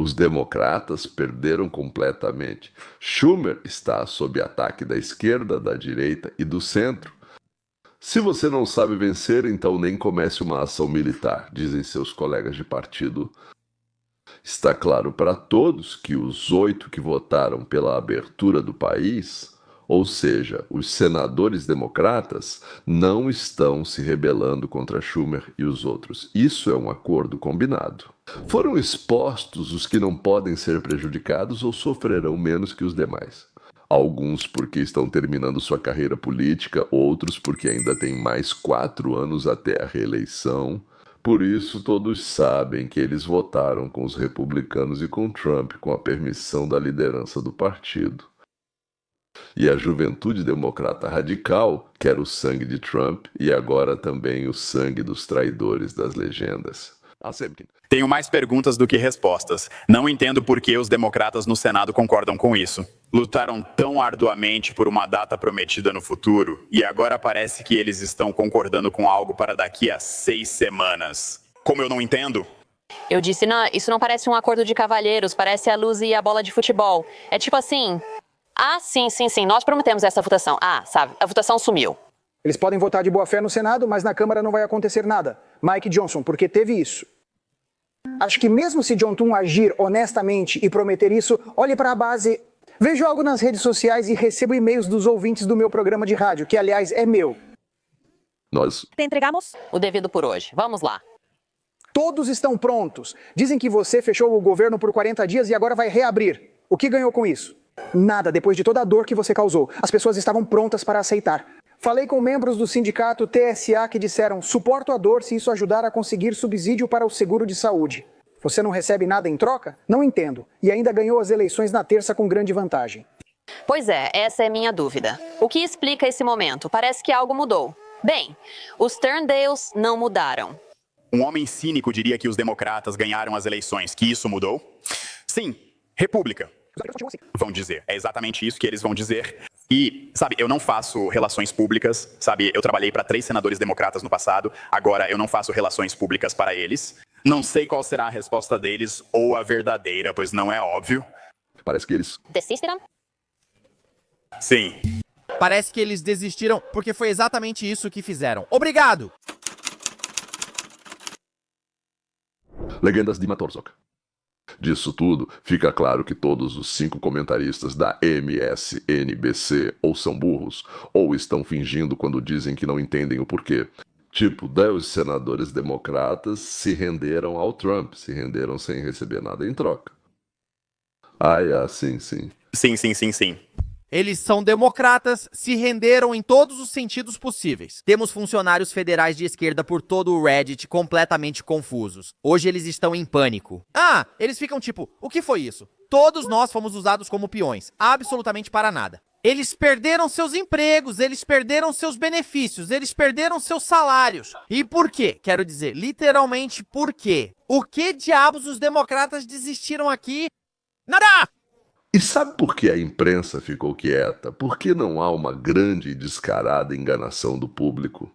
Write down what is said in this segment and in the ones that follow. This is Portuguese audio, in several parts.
Os democratas perderam completamente. Schumer está sob ataque da esquerda, da direita e do centro. Se você não sabe vencer, então nem comece uma ação militar, dizem seus colegas de partido. Está claro para todos que os 8 que votaram pela abertura do país, ou seja, os senadores democratas, não estão se rebelando contra Schumer e os outros. Isso é um acordo combinado. Foram expostos os que não podem ser prejudicados ou sofrerão menos que os demais. Alguns porque estão terminando sua carreira política, outros porque ainda têm mais 4 anos até a reeleição. Por isso, todos sabem que eles votaram com os republicanos e com Trump com a permissão da liderança do partido. E a juventude democrata radical quer o sangue de Trump e agora também o sangue dos traidores das legendas. Tenho mais perguntas do que respostas. Não entendo por que os democratas no Senado concordam com isso. Lutaram tão arduamente por uma data prometida no futuro e agora parece que eles estão concordando com algo para daqui a 6 semanas. Como eu não entendo? Eu disse, não, isso não parece um acordo de cavalheiros, parece a luz e a bola de futebol. É tipo assim, sim, nós prometemos essa votação. Sabe, a votação sumiu. Eles podem votar de boa fé no Senado, mas na Câmara não vai acontecer nada. Mike Johnson, porque teve isso. Acho que mesmo se John Thune agir honestamente e prometer isso, olhe para a base. Vejo algo nas redes sociais e recebo e-mails dos ouvintes do meu programa de rádio, que aliás é meu. Nós Entregamos o devido por hoje. Vamos lá. Todos estão prontos. Dizem que você fechou o governo por 40 dias e agora vai reabrir. O que ganhou com isso? Nada, depois de toda a dor que você causou. As pessoas estavam prontas para aceitar. Falei com membros do sindicato TSA que disseram: suporto a dor se isso ajudar a conseguir subsídio para o seguro de saúde. Você não recebe nada em troca? Não entendo. E ainda ganhou as eleições na terça com grande vantagem. Pois é, essa é minha dúvida. O que explica esse momento? Parece que algo mudou. Bem, os Turndales não mudaram. Um homem cínico diria que os democratas ganharam as eleições, que isso mudou? Sim, república. Vão dizer, é exatamente isso que eles vão dizer. E, sabe, eu não faço relações públicas, sabe, eu trabalhei para 3 senadores democratas no passado, agora eu não faço relações públicas para eles. Não sei qual será a resposta deles ou a verdadeira, pois não é óbvio. Parece que eles Desistiram? Sim. Parece que eles desistiram porque foi exatamente isso que fizeram. Obrigado! legendas de Matorzok. Disso tudo, fica claro que todos os 5 comentaristas da MSNBC ou são burros, ou estão fingindo quando dizem que não entendem o porquê. Tipo, os senadores democratas se renderam ao Trump, se renderam sem receber nada em troca. Sim. Sim. Eles são democratas, se renderam em todos os sentidos possíveis. Temos funcionários federais de esquerda por todo o Reddit completamente confusos. Hoje eles estão em pânico. Eles ficam tipo, o que foi isso? Todos nós fomos usados como peões, absolutamente para nada. Eles perderam seus empregos, eles perderam seus benefícios, eles perderam seus salários. E por quê? Quero dizer, literalmente por quê? O que diabos os democratas desistiram aqui? Nada! E sabe por que a imprensa ficou quieta? Porque não há uma grande e descarada enganação do público.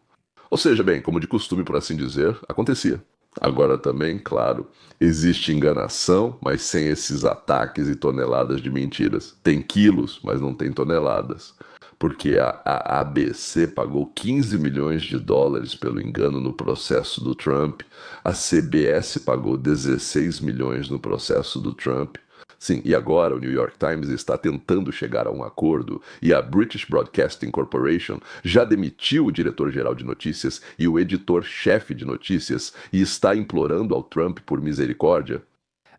Ou seja, bem, como de costume, por assim dizer, acontecia. Agora também, claro, existe enganação, mas sem esses ataques e toneladas de mentiras. Tem quilos, mas não tem toneladas. Porque a ABC pagou 15 milhões de dólares pelo engano no processo do Trump. A CBS pagou 16 milhões no processo do Trump. Sim, e agora o New York Times está tentando chegar a um acordo e a British Broadcasting Corporation já demitiu o diretor-geral de notícias e o editor-chefe de notícias e está implorando ao Trump por misericórdia.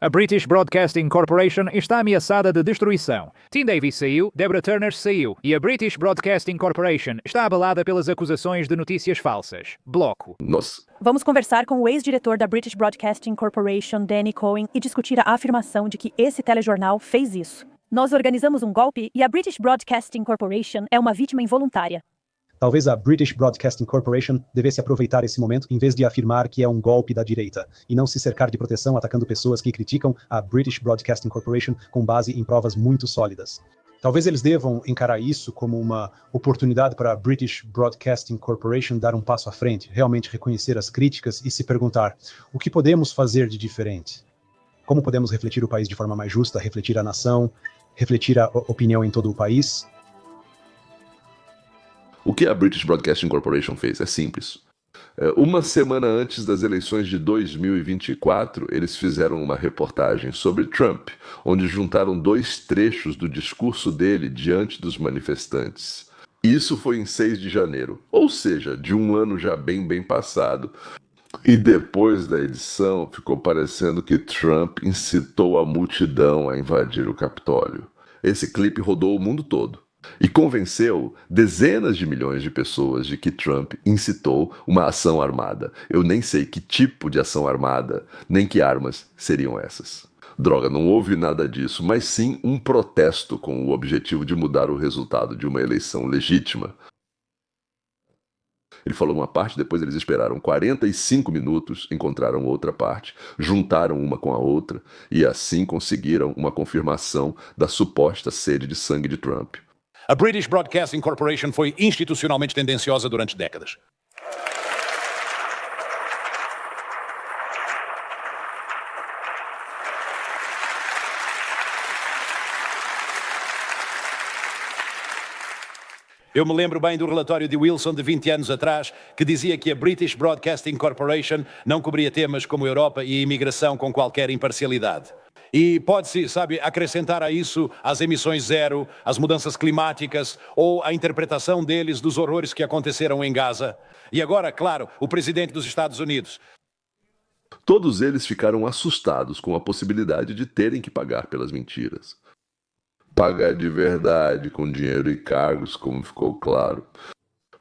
A British Broadcasting Corporation está ameaçada de destruição. Tim Davis saiu, Deborah Turner saiu e a British Broadcasting Corporation está abalada pelas acusações de notícias falsas. Bloco. Vamos conversar com o ex-diretor da British Broadcasting Corporation, Danny Cohen, e discutir a afirmação de que esse telejornal fez isso. Nós organizamos um golpe e a British Broadcasting Corporation é uma vítima involuntária. Talvez a British Broadcasting Corporation devesse aproveitar esse momento em vez de afirmar que é um golpe da direita, e não se cercar de proteção atacando pessoas que criticam a British Broadcasting Corporation com base em provas muito sólidas. Talvez eles devam encarar isso como uma oportunidade para a British Broadcasting Corporation dar um passo à frente, realmente reconhecer as críticas e se perguntar: o que podemos fazer de diferente? Como podemos refletir o país de forma mais justa, refletir a nação, refletir a opinião em todo o país? O que a British Broadcasting Corporation fez é simples. Uma semana antes das eleições de 2024, eles fizeram uma reportagem sobre Trump, onde juntaram 2 trechos do discurso dele diante dos manifestantes. Isso foi em 6 de janeiro, ou seja, de um ano já bem passado. E depois da edição, ficou parecendo que Trump incitou a multidão a invadir o Capitólio. Esse clipe rodou o mundo todo e convenceu dezenas de milhões de pessoas de que Trump incitou uma ação armada. Eu nem sei que tipo de ação armada, nem que armas seriam essas. Droga, não houve nada disso, mas sim um protesto com o objetivo de mudar o resultado de uma eleição legítima. Ele falou uma parte, depois eles esperaram 45 minutos, encontraram outra parte, juntaram uma com a outra e assim conseguiram uma confirmação da suposta sede de sangue de Trump. A British Broadcasting Corporation foi institucionalmente tendenciosa durante décadas. Eu me lembro bem do relatório de Wilson de 20 anos atrás, que dizia que a British Broadcasting Corporation não cobria temas como Europa e imigração com qualquer imparcialidade. E pode-se, acrescentar a isso as emissões zero, as mudanças climáticas ou a interpretação deles dos horrores que aconteceram em Gaza. E agora, claro, o presidente dos Estados Unidos. Todos eles ficaram assustados com a possibilidade de terem que pagar pelas mentiras. Pagar de verdade, com dinheiro e cargos, como ficou claro.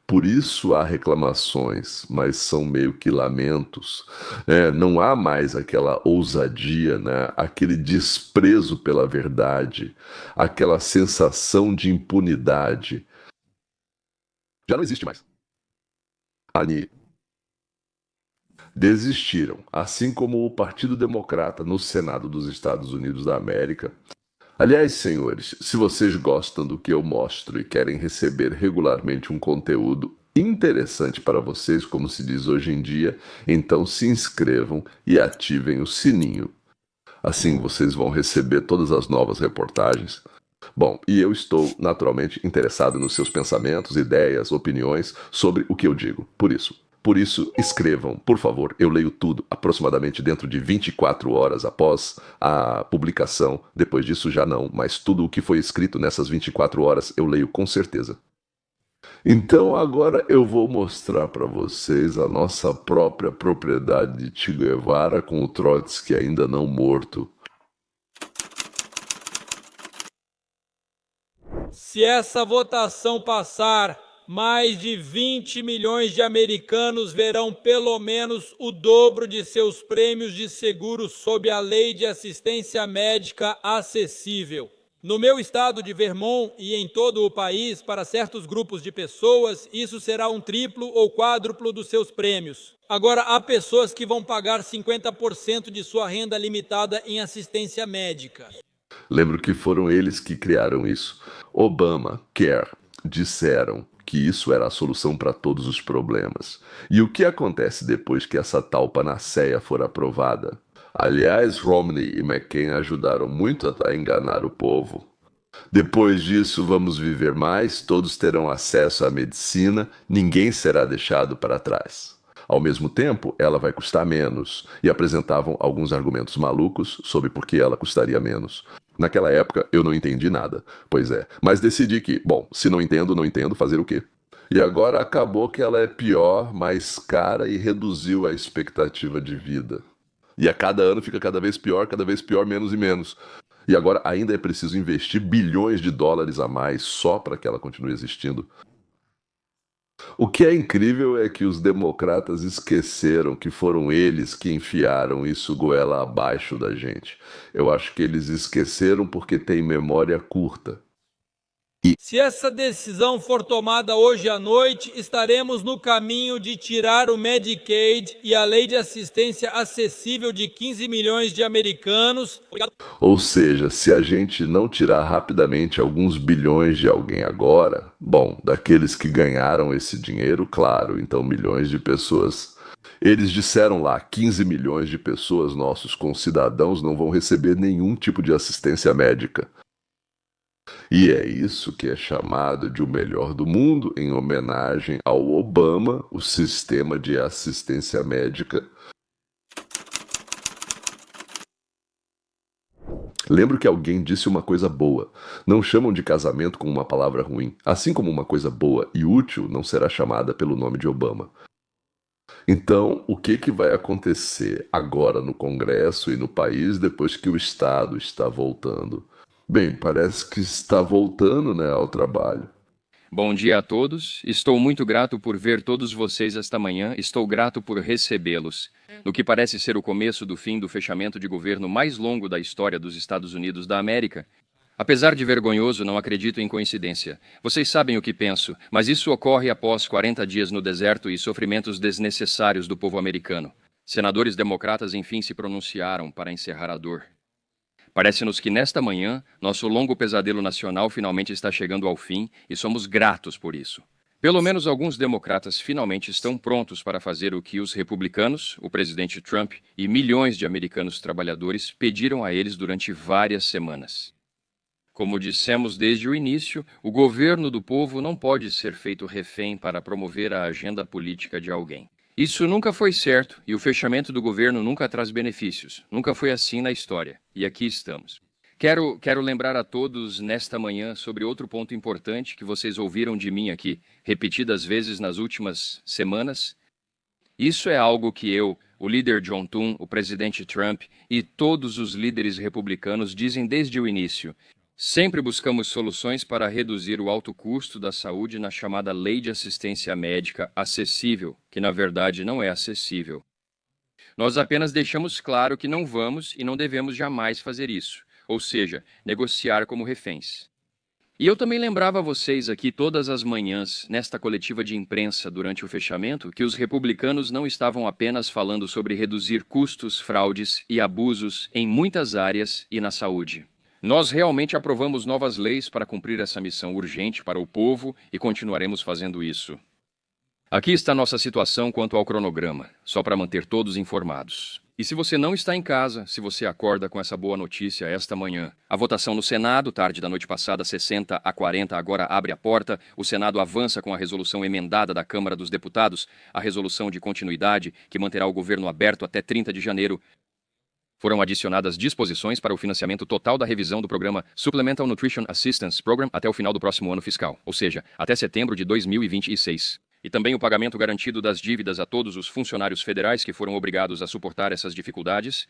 Por isso há reclamações, mas são meio que lamentos. Não há mais aquela ousadia, aquele desprezo pela verdade, aquela sensação de impunidade. Já não existe mais. Ali desistiram, assim como o Partido Democrata no Senado dos Estados Unidos da América. Aliás, senhores, se vocês gostam do que eu mostro e querem receber regularmente um conteúdo interessante para vocês, como se diz hoje em dia, então se inscrevam e ativem o sininho. Assim vocês vão receber todas as novas reportagens. Bom, e eu estou naturalmente interessado nos seus pensamentos, ideias, opiniões sobre o que eu digo. Por isso, escrevam, por favor, eu leio tudo aproximadamente dentro de 24 horas após a publicação. Depois disso já não, mas tudo o que foi escrito nessas 24 horas eu leio com certeza. Então agora eu vou mostrar para vocês a nossa própria propriedade de Che Guevara com o Trotsky ainda não morto. Se essa votação passar, mais de 20 milhões de americanos verão pelo menos o dobro de seus prêmios de seguro sob a Lei de Assistência Médica Acessível. No meu estado de Vermont e em todo o país, para certos grupos de pessoas, isso será um triplo ou quádruplo dos seus prêmios. Agora, há pessoas que vão pagar 50% de sua renda limitada em assistência médica. Lembro que foram eles que criaram isso. Obamacare, disseram que isso era a solução para todos os problemas. E o que acontece depois que essa tal panaceia for aprovada? Aliás, Romney e McCain ajudaram muito a enganar o povo. Depois disso, vamos viver mais, todos terão acesso à medicina, ninguém será deixado para trás. Ao mesmo tempo, ela vai custar menos, e apresentavam alguns argumentos malucos sobre por que ela custaria menos. Naquela época, eu não entendi nada. Pois é, mas decidi que, bom, se não entendo, fazer o quê? E agora acabou que ela é pior, mais cara e reduziu a expectativa de vida. E a cada ano fica cada vez pior, menos e menos. E agora ainda é preciso investir bilhões de dólares a mais só para que ela continue existindo. O que é incrível é que os democratas esqueceram que foram eles que enfiaram isso goela abaixo da gente. Eu acho que eles esqueceram porque têm memória curta. Se essa decisão for tomada hoje à noite, estaremos no caminho de tirar o Medicaid e a Lei de Assistência Acessível de 15 milhões de americanos. Ou seja, se a gente não tirar rapidamente alguns bilhões de alguém agora, bom, daqueles que ganharam esse dinheiro, claro, então milhões de pessoas Eles disseram lá, 15 milhões de pessoas, nossos concidadãos, não vão receber nenhum tipo de assistência médica. E é isso que é chamado de o melhor do mundo, em homenagem ao Obama, o sistema de assistência médica. Lembro que alguém disse uma coisa boa. Não chamam de casamento com uma palavra ruim, assim como uma coisa boa e útil não será chamada pelo nome de Obama. Então, o que vai acontecer agora no Congresso e no país depois que o Estado está voltando? Bem, parece que está voltando, né, ao trabalho. Bom dia a todos. Estou muito grato por ver todos vocês esta manhã. Estou grato por recebê-los. No que parece ser o começo do fim do fechamento de governo mais longo da história dos Estados Unidos da América. Apesar de vergonhoso, não acredito em coincidência. Vocês sabem o que penso, mas isso ocorre após 40 dias no deserto e sofrimentos desnecessários do povo americano. Senadores democratas enfim se pronunciaram para encerrar a dor. Parece-nos que nesta manhã, nosso longo pesadelo nacional finalmente está chegando ao fim e somos gratos por isso. Pelo menos alguns democratas finalmente estão prontos para fazer o que os republicanos, o presidente Trump e milhões de americanos trabalhadores pediram a eles durante várias semanas. Como dissemos desde o início, o governo do povo não pode ser feito refém para promover a agenda política de alguém. Isso nunca foi certo e o fechamento do governo nunca traz benefícios. Nunca foi assim na história. E aqui estamos. Quero lembrar a todos nesta manhã sobre outro ponto importante que vocês ouviram de mim aqui, repetidas vezes nas últimas semanas. Isso é algo que eu, o líder John Thune, o presidente Trump e todos os líderes republicanos dizem desde o início. Sempre buscamos soluções para reduzir o alto custo da saúde na chamada Lei de Assistência Médica Acessível, que na verdade não é acessível. Nós apenas deixamos claro que não vamos e não devemos jamais fazer isso, ou seja, negociar como reféns. E eu também lembrava a vocês aqui todas as manhãs, nesta coletiva de imprensa durante o fechamento, que os republicanos não estavam apenas falando sobre reduzir custos, fraudes e abusos em muitas áreas e na saúde. Nós realmente aprovamos novas leis para cumprir essa missão urgente para o povo e continuaremos fazendo isso. Aqui está nossa situação quanto ao cronograma, só para manter todos informados. E se você não está em casa, se você acorda com essa boa notícia esta manhã, a votação no Senado, tarde da noite passada, 60-40, agora abre a porta, o Senado avança com a resolução emendada da Câmara dos Deputados, a resolução de continuidade que manterá o governo aberto até 30 de janeiro. Foram adicionadas disposições para o financiamento total da revisão do programa Supplemental Nutrition Assistance Program até o final do próximo ano fiscal, ou seja, até setembro de 2026. E também o pagamento garantido das dívidas a todos os funcionários federais que foram obrigados a suportar essas dificuldades.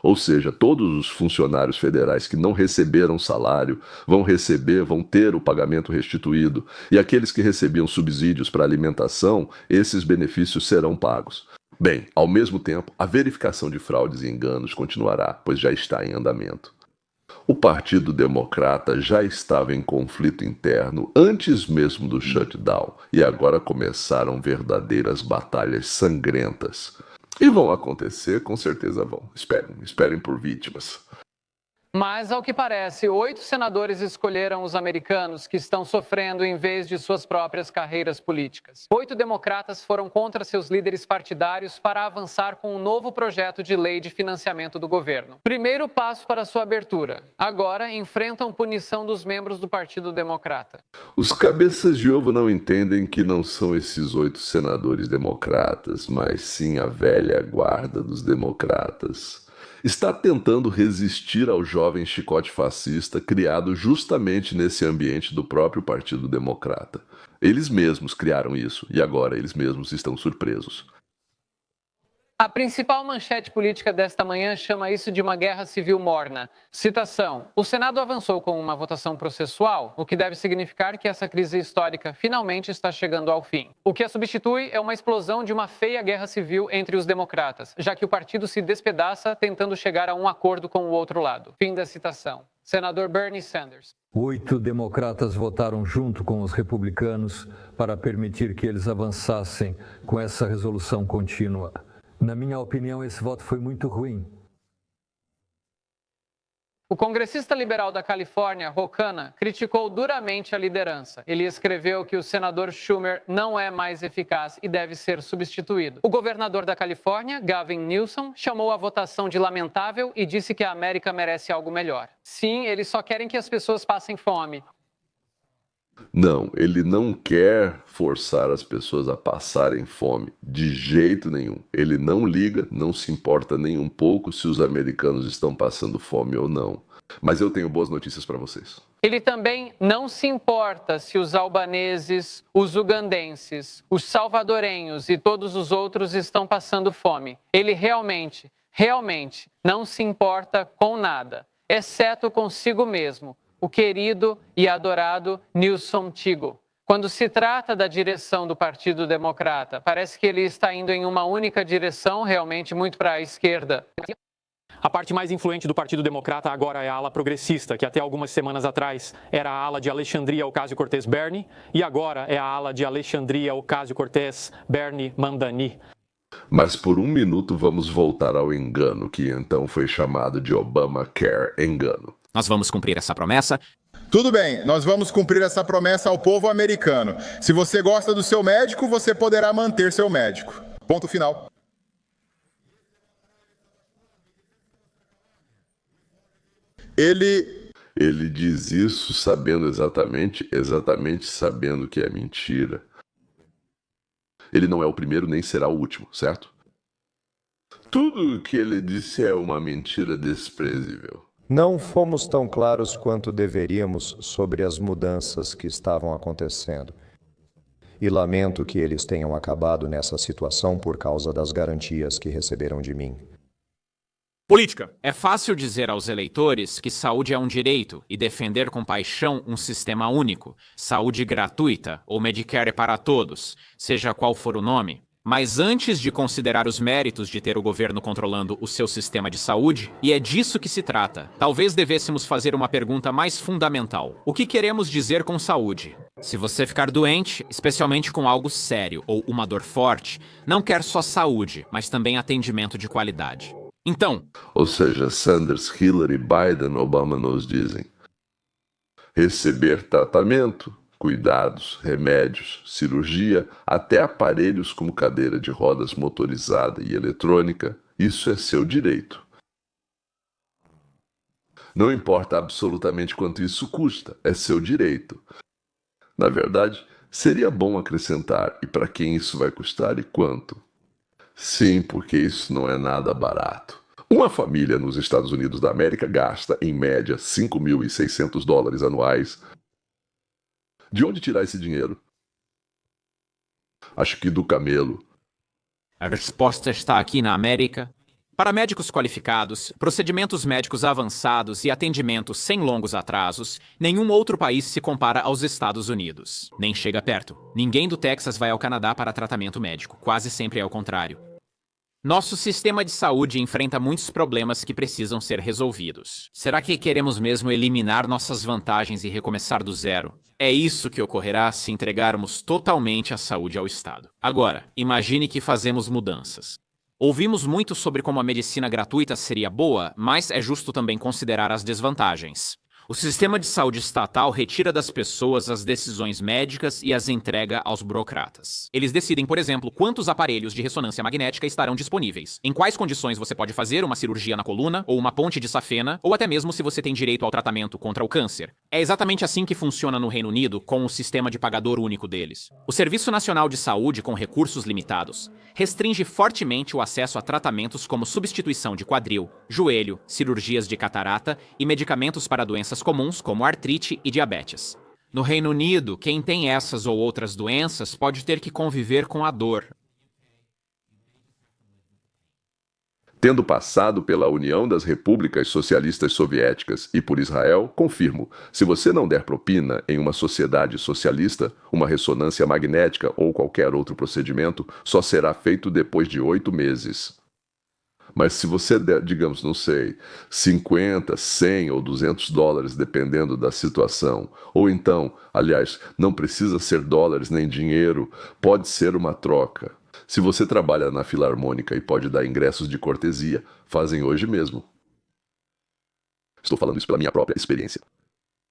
Ou seja, todos os funcionários federais que não receberam salário vão ter o pagamento restituído. E aqueles que recebiam subsídios para alimentação, esses benefícios serão pagos. Bem, ao mesmo tempo, a verificação de fraudes e enganos continuará, pois já está em andamento. O Partido Democrata já estava em conflito interno antes mesmo do shutdown e agora começaram verdadeiras batalhas sangrentas. E vão acontecer, com certeza vão. Esperem por vítimas. Mas, ao que parece, 8 senadores escolheram os americanos que estão sofrendo em vez de suas próprias carreiras políticas. 8 democratas foram contra seus líderes partidários para avançar com um novo projeto de lei de financiamento do governo. Primeiro passo para sua abertura. Agora, enfrentam punição dos membros do Partido Democrata. Os cabeças de ovo não entendem que não são esses 8 senadores democratas, mas sim a velha guarda dos democratas. Está tentando resistir ao jovem chicote fascista criado justamente nesse ambiente do próprio Partido Democrata. Eles mesmos criaram isso e agora eles mesmos estão surpresos. A principal manchete política desta manhã chama isso de uma guerra civil morna. Citação: o Senado avançou com uma votação processual, o que deve significar que essa crise histórica finalmente está chegando ao fim. O que a substitui é uma explosão de uma feia guerra civil entre os democratas, já que o partido se despedaça tentando chegar a um acordo com o outro lado. Fim da citação. Senador Bernie Sanders. 8 democratas votaram junto com os republicanos para permitir que eles avançassem com essa resolução contínua. Na minha opinião, esse voto foi muito ruim. O congressista liberal da Califórnia, Ro Khanna, criticou duramente a liderança. Ele escreveu que o senador Schumer não é mais eficaz e deve ser substituído. O governador da Califórnia, Gavin Newsom, chamou a votação de lamentável e disse que a América merece algo melhor. Sim, eles só querem que as pessoas passem fome. Não, ele não quer forçar as pessoas a passarem fome, de jeito nenhum. Ele não liga, não se importa nem um pouco se os americanos estão passando fome ou não. Mas eu tenho boas notícias para vocês. Ele também não se importa se os albaneses, os ugandenses, os salvadorenhos e todos os outros estão passando fome. Ele realmente não se importa com nada, exceto consigo mesmo. O querido e adorado Newsom Tigo. Quando se trata da direção do Partido Democrata, parece que ele está indo em uma única direção, realmente muito para a esquerda. A parte mais influente do Partido Democrata agora é a ala progressista, que até algumas semanas atrás era a ala de Alexandria Ocasio-Cortez-Bernie, e agora é a ala de Alexandria Ocasio-Cortez-Bernie-Mandani. Mas por um minuto vamos voltar ao engano, que então foi chamado de Obamacare engano. Nós vamos cumprir essa promessa? Tudo bem, nós vamos cumprir essa promessa ao povo americano. Se você gosta do seu médico, você poderá manter seu médico. Ponto final. Ele diz isso sabendo exatamente sabendo que é mentira. Ele não é o primeiro nem será o último, certo? Tudo o que ele disse é uma mentira desprezível. Não fomos tão claros quanto deveríamos sobre as mudanças que estavam acontecendo. E lamento que eles tenham acabado nessa situação por causa das garantias que receberam de mim. Política. É fácil dizer aos eleitores que saúde é um direito e defender com paixão um sistema único, saúde gratuita ou Medicare para todos, seja qual for o nome. Mas antes de considerar os méritos de ter o governo controlando o seu sistema de saúde, e é disso que se trata, talvez devêssemos fazer uma pergunta mais fundamental. O que queremos dizer com saúde? Se você ficar doente, especialmente com algo sério ou uma dor forte, não quer só saúde, mas também atendimento de qualidade. Então... Ou seja, Sanders, Hillary, Biden, Obama nos dizem. Receber tratamento, cuidados, remédios, cirurgia, até aparelhos como cadeira de rodas motorizada e eletrônica, isso é seu direito. Não importa absolutamente quanto isso custa, é seu direito. Na verdade, seria bom acrescentar e para quem isso vai custar e quanto. Sim, porque isso não é nada barato. Uma família nos Estados Unidos da América gasta, em média, $5.600 anuais. De onde tirar esse dinheiro? Acho que do camelo. A resposta está aqui na América. Para médicos qualificados, procedimentos médicos avançados e atendimentos sem longos atrasos, nenhum outro país se compara aos Estados Unidos. Nem chega perto. Ninguém do Texas vai ao Canadá para tratamento médico. Quase sempre é o contrário. Nosso sistema de saúde enfrenta muitos problemas que precisam ser resolvidos. Será que queremos mesmo eliminar nossas vantagens e recomeçar do zero? É isso que ocorrerá se entregarmos totalmente a saúde ao Estado. Agora, imagine que fazemos mudanças. Ouvimos muito sobre como a medicina gratuita seria boa, mas é justo também considerar as desvantagens. O sistema de saúde estatal retira das pessoas as decisões médicas e as entrega aos burocratas. Eles decidem, por exemplo, quantos aparelhos de ressonância magnética estarão disponíveis, em quais condições você pode fazer uma cirurgia na coluna, ou uma ponte de safena, ou até mesmo se você tem direito ao tratamento contra o câncer. É exatamente assim que funciona no Reino Unido com o sistema de pagador único deles. O Serviço Nacional de Saúde, com recursos limitados, restringe fortemente o acesso a tratamentos como substituição de quadril, joelho, cirurgias de catarata e medicamentos para doenças comuns como artrite e diabetes. No Reino Unido, quem tem essas ou outras doenças pode ter que conviver com a dor. Tendo passado pela União das Repúblicas Socialistas Soviéticas e por Israel, confirmo, se você não der propina em uma sociedade socialista, uma ressonância magnética ou qualquer outro procedimento só será feito depois de 8 meses. Mas se você der, digamos, não sei, 50, 100 ou $200, dependendo da situação, ou então, aliás, não precisa ser dólares nem dinheiro, pode ser uma troca. Se você trabalha na Filarmônica e pode dar ingressos de cortesia, fazem hoje mesmo. Estou falando isso pela minha própria experiência.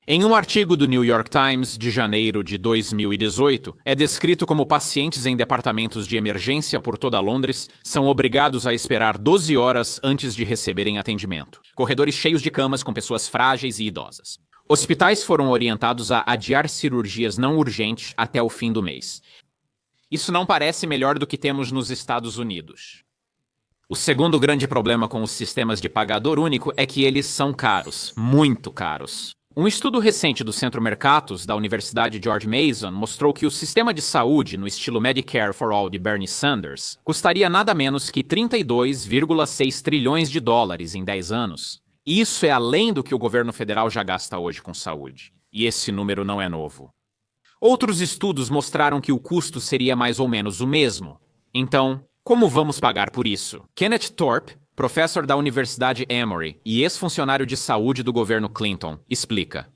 Em um artigo do New York Times de janeiro de 2018, é descrito como pacientes em departamentos de emergência por toda Londres são obrigados a esperar 12 horas antes de receberem atendimento. Corredores cheios de camas com pessoas frágeis e idosas. Hospitais foram orientados a adiar cirurgias não urgentes até o fim do mês. Isso não parece melhor do que temos nos Estados Unidos. O segundo grande problema com os sistemas de pagador único é que eles são caros, muito caros. Um estudo recente do Centro Mercatus, da Universidade George Mason, mostrou que o sistema de saúde, no estilo Medicare for All de Bernie Sanders, custaria nada menos que 32,6 trilhões de dólares em 10 anos. Isso é além do que o governo federal já gasta hoje com saúde. E esse número não é novo. Outros estudos mostraram que o custo seria mais ou menos o mesmo. Então, como vamos pagar por isso? Kenneth Thorpe, professor da Universidade Emory e ex-funcionário de saúde do governo Clinton, explica.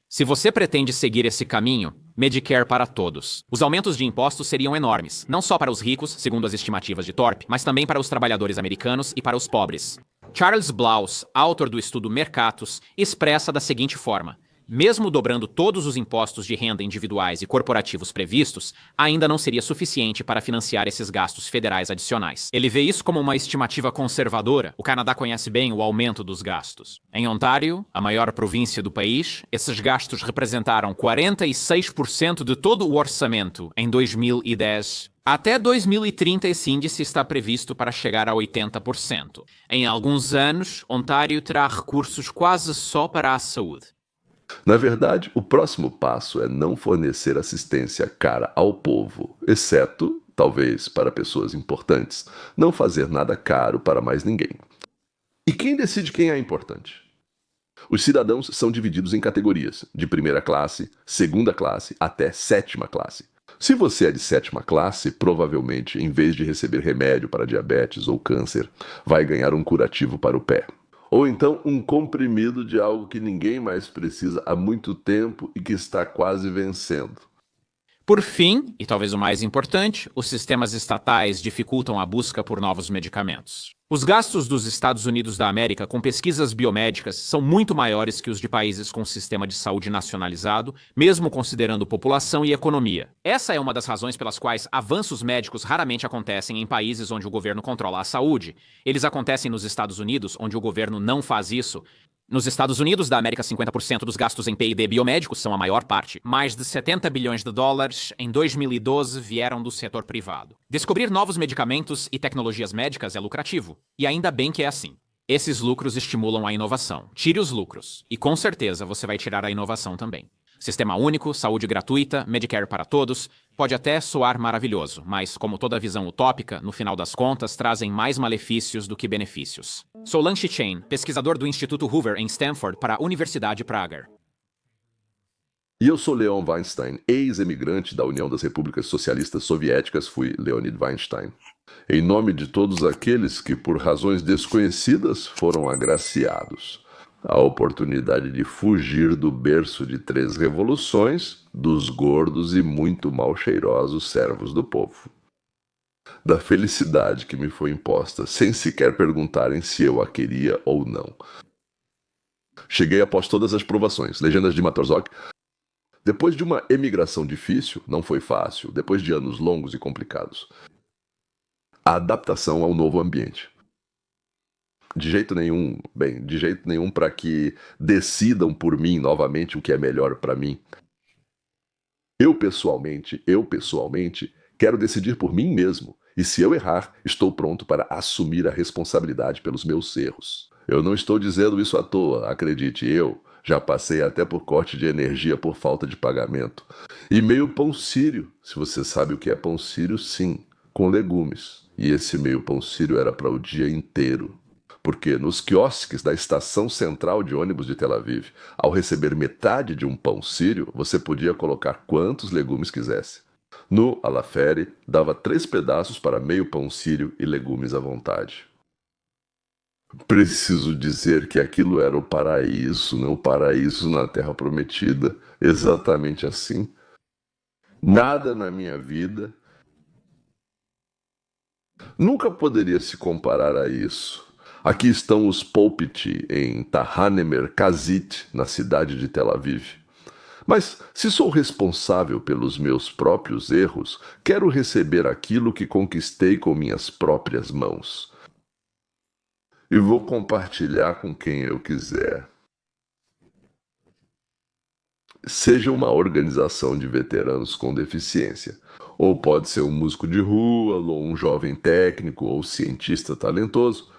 Se você pretende seguir esse caminho, Medicare para todos. Os aumentos de impostos seriam enormes, não só para os ricos, segundo as estimativas de Thorpe, mas também para os trabalhadores americanos e para os pobres. Charles Blaus, autor do estudo Mercatus, expressa da seguinte forma. Mesmo dobrando todos os impostos de renda individuais e corporativos previstos, ainda não seria suficiente para financiar esses gastos federais adicionais. Ele vê isso como uma estimativa conservadora. O Canadá conhece bem o aumento dos gastos. Em Ontário, a maior província do país, esses gastos representaram 46% de todo o orçamento em 2010. Até 2030, esse índice está previsto para chegar a 80%. Em alguns anos, Ontário terá recursos quase só para a saúde. Na verdade, o próximo passo é não fornecer assistência cara ao povo, exceto, talvez, para pessoas importantes, não fazer nada caro para mais ninguém. E quem decide quem é importante? Os cidadãos são divididos em categorias, de primeira classe, segunda classe, até sétima classe. Se você é de sétima classe, provavelmente, em vez de receber remédio para diabetes ou câncer, vai ganhar um curativo para o pé. Ou então um comprimido de algo que ninguém mais precisa há muito tempo e que está quase vencendo. Por fim, e talvez o mais importante, os sistemas estatais dificultam a busca por novos medicamentos. Os gastos dos Estados Unidos da América com pesquisas biomédicas são muito maiores que os de países com sistema de saúde nacionalizado, mesmo considerando população e economia. Essa é uma das razões pelas quais avanços médicos raramente acontecem em países onde o governo controla a saúde. Eles acontecem nos Estados Unidos, onde o governo não faz isso. Nos Estados Unidos da América, 50% dos gastos em P&D biomédicos são a maior parte. Mais de 70 bilhões de dólares em 2012 vieram do setor privado. Descobrir novos medicamentos e tecnologias médicas é lucrativo. E ainda bem que é assim. Esses lucros estimulam a inovação. Tire os lucros. E com certeza você vai tirar a inovação também. Sistema único, saúde gratuita, Medicare para todos, pode até soar maravilhoso, mas, como toda visão utópica, no final das contas, trazem mais malefícios do que benefícios. Sou Lan Shichen, pesquisador do Instituto Hoover em Stanford para a Universidade Prager. E eu sou Leon Weinstein, ex-emigrante da União das Repúblicas Socialistas Soviéticas, fui Leonid Weinstein. Em nome de todos aqueles que, por razões desconhecidas, foram agraciados. A oportunidade de fugir do berço de 3 revoluções, dos gordos e muito mal cheirosos servos do povo. Da felicidade que me foi imposta, sem sequer perguntarem se eu a queria ou não. Cheguei após todas as provações, legendas de Maturzog. Depois de uma emigração difícil, não foi fácil, depois de anos longos e complicados. A adaptação ao novo ambiente. De jeito nenhum para que decidam por mim novamente o que é melhor para mim. Eu pessoalmente, quero decidir por mim mesmo. E se eu errar, estou pronto para assumir a responsabilidade pelos meus erros. Eu não estou dizendo isso à toa, acredite, eu já passei até por corte de energia por falta de pagamento. E meio pão sírio, se você sabe o que é pão sírio, sim, com legumes. E esse meio pão sírio era para o dia inteiro. Porque nos quiosques da estação central de ônibus de Tel Aviv, ao receber metade de um pão sírio, você podia colocar quantos legumes quisesse. No Alafere, dava 3 pedaços para meio pão sírio e legumes à vontade. Preciso dizer que aquilo era o paraíso, não o paraíso na Terra Prometida, exatamente assim. Nada na minha vida nunca poderia se comparar a isso. Aqui estão os púlpiti em Tahane Merkazit, na cidade de Tel Aviv. Mas, se sou responsável pelos meus próprios erros, quero receber aquilo que conquistei com minhas próprias mãos. E vou compartilhar com quem eu quiser. Seja uma organização de veteranos com deficiência, ou pode ser um músico de rua, ou um jovem técnico, ou cientista talentoso.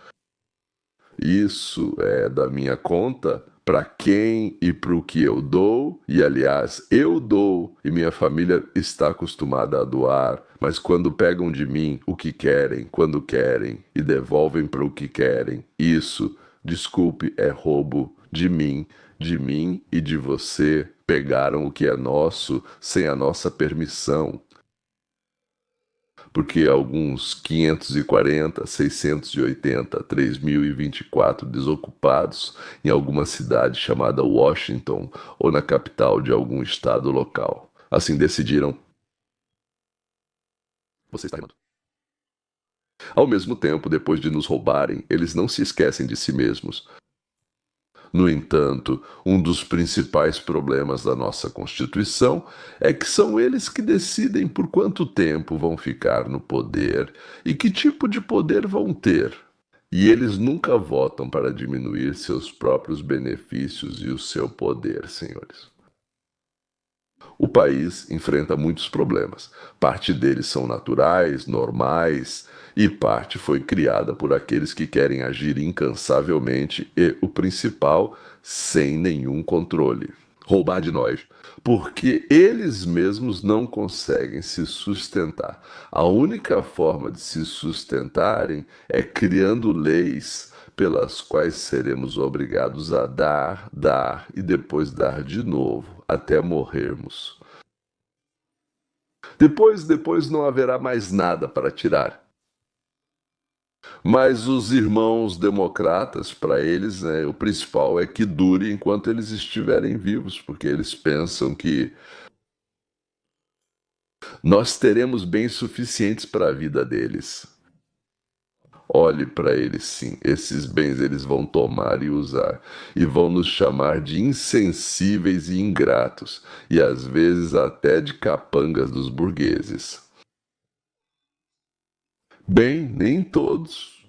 Isso é da minha conta, para quem e para o que eu dou, e aliás, eu dou, e minha família está acostumada a doar, mas quando pegam de mim o que querem, quando querem, e devolvem para o que querem, isso, desculpe, é roubo de mim e de você, pegaram o que é nosso sem a nossa permissão. Porque alguns 540, 680, 3.024 desocupados em alguma cidade chamada Washington ou na capital de algum estado local. Assim decidiram. Você está errado. Ao mesmo tempo, depois de nos roubarem, eles não se esquecem de si mesmos. No entanto, um dos principais problemas da nossa Constituição é que são eles que decidem por quanto tempo vão ficar no poder e que tipo de poder vão ter. E eles nunca votam para diminuir seus próprios benefícios e o seu poder, senhores. O país enfrenta muitos problemas. Parte deles são naturais, normais, e parte foi criada por aqueles que querem agir incansavelmente e, o principal, sem nenhum controle. Roubar de nós, porque eles mesmos não conseguem se sustentar. A única forma de se sustentarem é criando leis pelas quais seremos obrigados a dar e depois dar de novo, até morrermos. Depois não haverá mais nada para tirar. Mas os irmãos democratas, para eles, o principal é que dure enquanto eles estiverem vivos, porque eles pensam que nós teremos bens suficientes para a vida deles. Olhe para eles, sim, esses bens eles vão tomar e usar, e vão nos chamar de insensíveis e ingratos, e às vezes até de capangas dos burgueses. Bem, nem todos.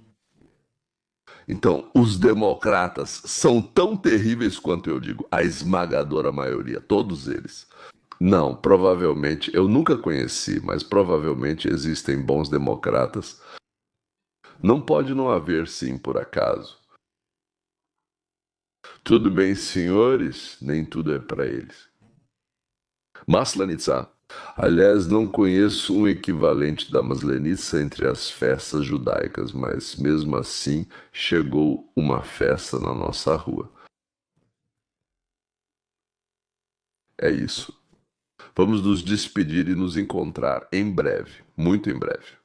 Então, os democratas são tão terríveis quanto eu digo, a esmagadora maioria, todos eles. Não, provavelmente, eu nunca conheci, mas provavelmente existem bons democratas. Não pode não haver, sim, por acaso. Tudo bem, senhores, nem tudo é para eles. Maslenitsa. Aliás, não conheço um equivalente da Maslenitsa entre as festas judaicas, mas mesmo assim chegou uma festa na nossa rua. É isso. Vamos nos despedir e nos encontrar em breve, muito em breve.